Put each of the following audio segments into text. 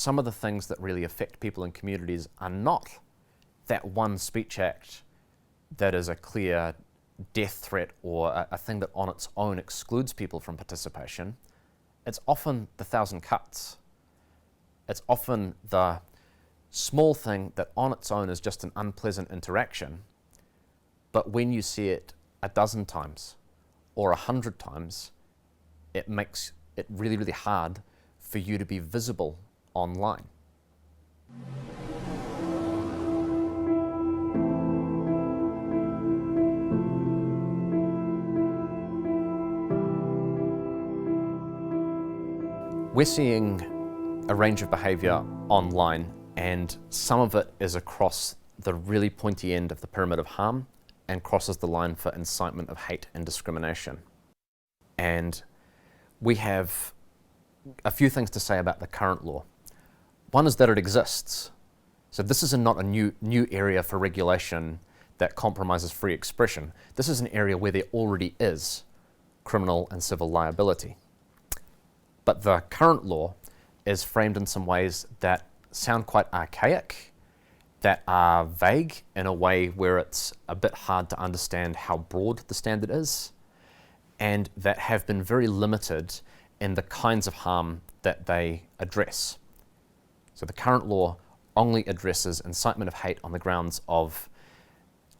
some of the things that really affect people in communities are not that one speech act that is a clear death threat or a thing that on its own excludes people from participation. It's often the thousand cuts. It's often the small thing that on its own is just an unpleasant interaction, but when you see it a dozen times or 100 times, it makes it really, really hard for you to be visible online. We're seeing a range of behaviour online, and some of it is across the really pointy end of the pyramid of harm and crosses the line for incitement of hate and discrimination. And we have a few things to say about the current law. One is that it exists. So this is not a new area for regulation that compromises free expression. This is an area where there already is criminal and civil liability. But the current law is framed in some ways that sound quite archaic, that are vague in a way where it's a bit hard to understand how broad the standard is, and that have been very limited in the kinds of harm that they address. So the current law only addresses incitement of hate on the grounds of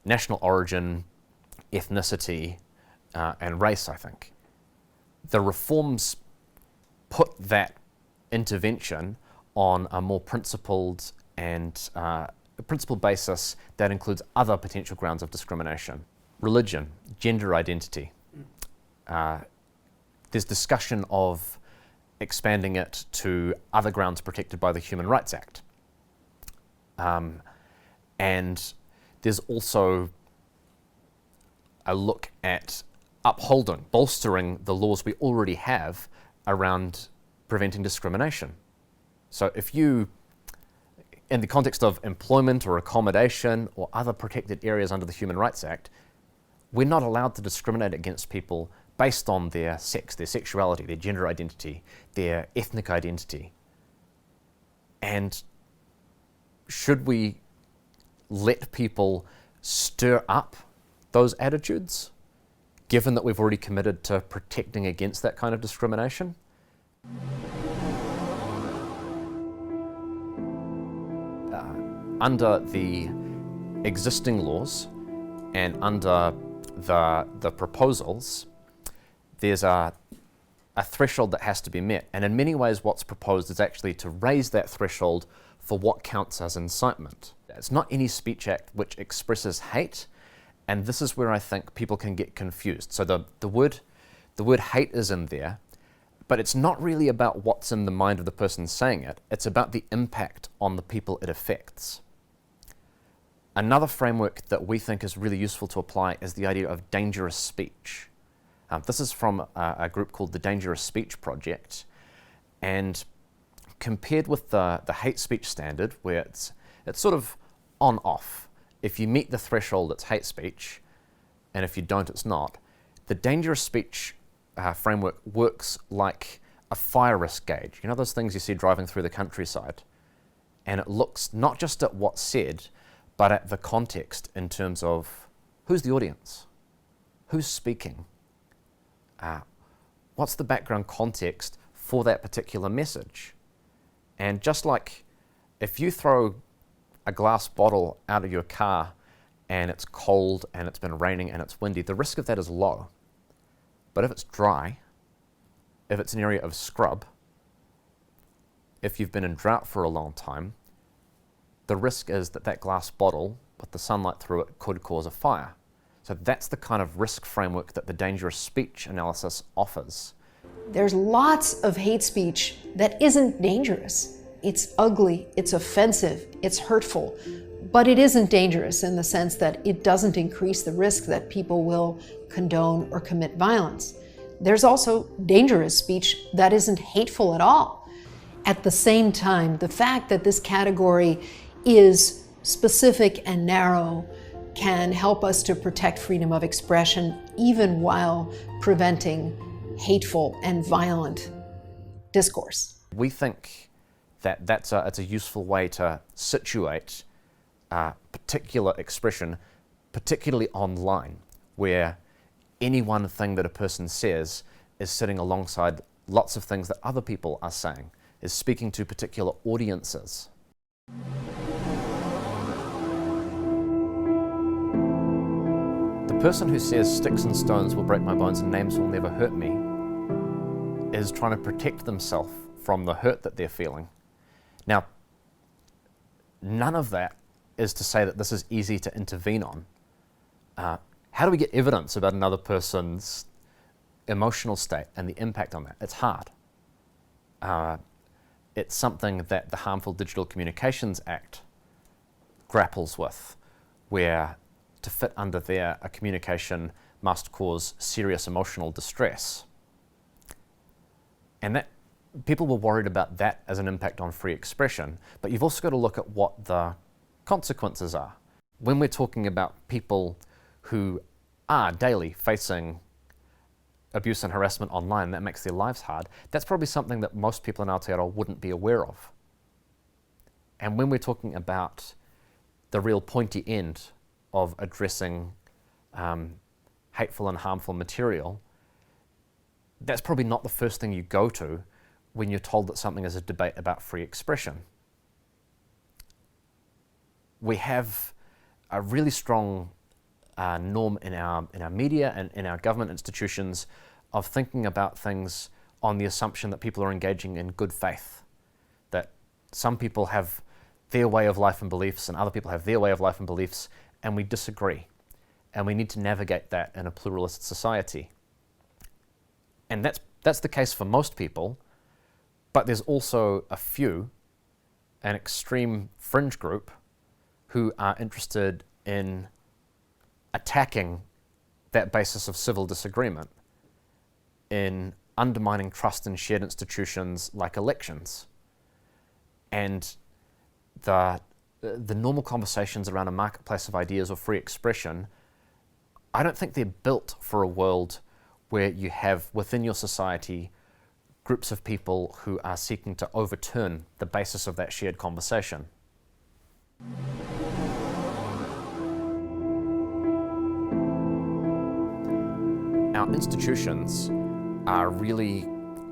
national origin, ethnicity, and race, I think. The reforms put that intervention on a more principled and principled basis that includes other potential grounds of discrimination. Religion, gender identity. There's discussion of expanding it to other grounds protected by the Human Rights Act. And there's also a look at upholding, bolstering the laws we already have around preventing discrimination. So if you, in the context of employment or accommodation or other protected areas under the Human Rights Act, we're not allowed to discriminate against people based on their sex, their sexuality, their gender identity, their ethnic identity. And should we let people stir up those attitudes, given that we've already committed to protecting against that kind of discrimination? Under the existing laws and under the proposals, there's a threshold that has to be met. And in many ways what's proposed is actually to raise that threshold for what counts as incitement. It's not any speech act which expresses hate, and this is where I think people can get confused. So the word hate is in there, but it's not really about what's in the mind of the person saying it. It's about the impact on the people it affects. Another framework that we think is really useful to apply is the idea of dangerous speech. This is from a group called the Dangerous Speech Project, and compared with the hate speech standard, where it's sort of on-off. If you meet the threshold, it's hate speech, and if you don't, it's not. The dangerous speech framework works like a fire risk gauge. You know those things you see driving through the countryside? And it looks not just at what's said, but at the context in terms of who's the audience, who's speaking, what's the background context for that particular message. And just like if you throw a glass bottle out of your car and it's cold and it's been raining and it's windy, the risk of that is low. But if it's dry, if it's an area of scrub, if you've been in drought for a long time, the risk is that that glass bottle with the sunlight through it could cause a fire. So that's the kind of risk framework that the dangerous speech analysis offers. There's lots of hate speech that isn't dangerous. It's ugly, it's offensive, it's hurtful, but it isn't dangerous in the sense that it doesn't increase the risk that people will condone or commit violence. There's also dangerous speech that isn't hateful at all. At the same time, the fact that this category is specific and narrow can help us to protect freedom of expression even while preventing hateful and violent discourse. We think it's a useful way to situate particular expression, particularly online, where any one thing that a person says is sitting alongside lots of things that other people are saying, is speaking to particular audiences. The person who says sticks and stones will break my bones and names will never hurt me is trying to protect themselves from the hurt that they're feeling. Now, none of that is to say that this is easy to intervene on. How do we get evidence about another person's emotional state and the impact on that? It's hard. It's something that the Harmful Digital Communications Act grapples with, where to fit under there, a communication must cause serious emotional distress. And that people were worried about that as an impact on free expression, but you've also got to look at what the consequences are. When we're talking about people who are daily facing abuse and harassment online, that makes their lives hard, that's probably something that most people in Aotearoa wouldn't be aware of. And when we're talking about the real pointy end of addressing hateful and harmful material, that's probably not the first thing you go to when you're told that something is a debate about free expression. We have a really strong norm in our media and in our government institutions of thinking about things on the assumption that people are engaging in good faith, that some people have their way of life and beliefs and other people have their way of life and beliefs, and we disagree. And we need to navigate that in a pluralist society. And that's the case for most people, but there's also a few, an extreme fringe group, who are interested in attacking that basis of civil disagreement, in undermining trust in shared institutions like elections. And the normal conversations around a marketplace of ideas or free expression, I don't think they're built for a world where you have within your society groups of people who are seeking to overturn the basis of that shared conversation. Our institutions are really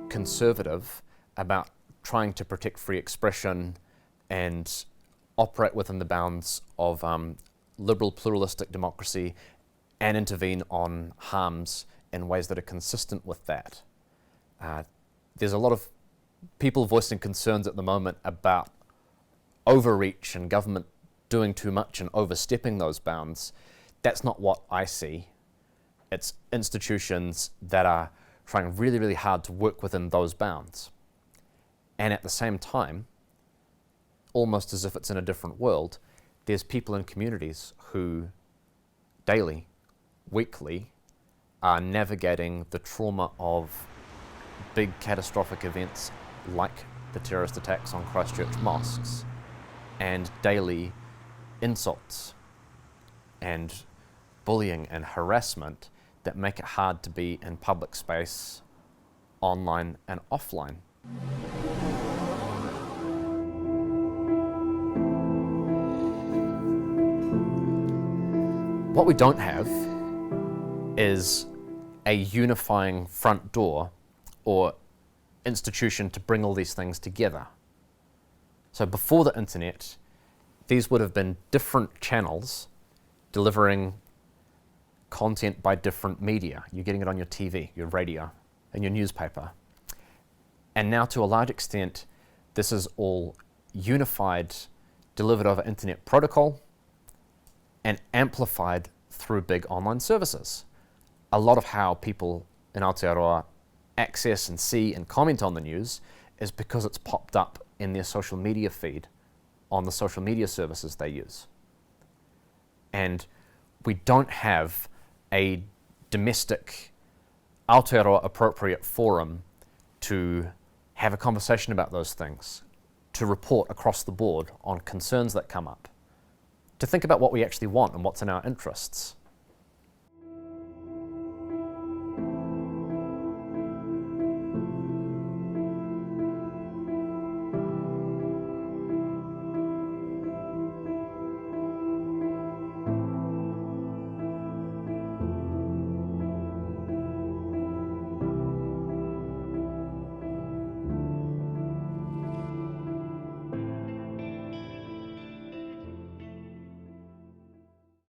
conservative about trying to protect free expression and operate within the bounds of liberal pluralistic democracy and intervene on harms in ways that are consistent with that. There's a lot of people voicing concerns at the moment about overreach and government doing too much and overstepping those bounds. That's not what I see. It's institutions that are trying really, really hard to work within those bounds. And at the same time, almost as if it's in a different world, there's people in communities who daily, weekly, are navigating the trauma of big catastrophic events like the terrorist attacks on Christchurch mosques, and daily insults and bullying and harassment that make it hard to be in public space, online and offline. What we don't have is a unifying front door or institution to bring all these things together. So before the internet, these would have been different channels delivering content by different media. You're getting it on your TV, your radio, and your newspaper. And now to a large extent, this is all unified, delivered over internet protocol, and amplified through big online services. A lot of how people in Aotearoa access and see and comment on the news is because it's popped up in their social media feed on the social media services they use. And we don't have a domestic Aotearoa appropriate forum to have a conversation about those things, to report across the board on concerns that come up, to think about what we actually want and what's in our interests.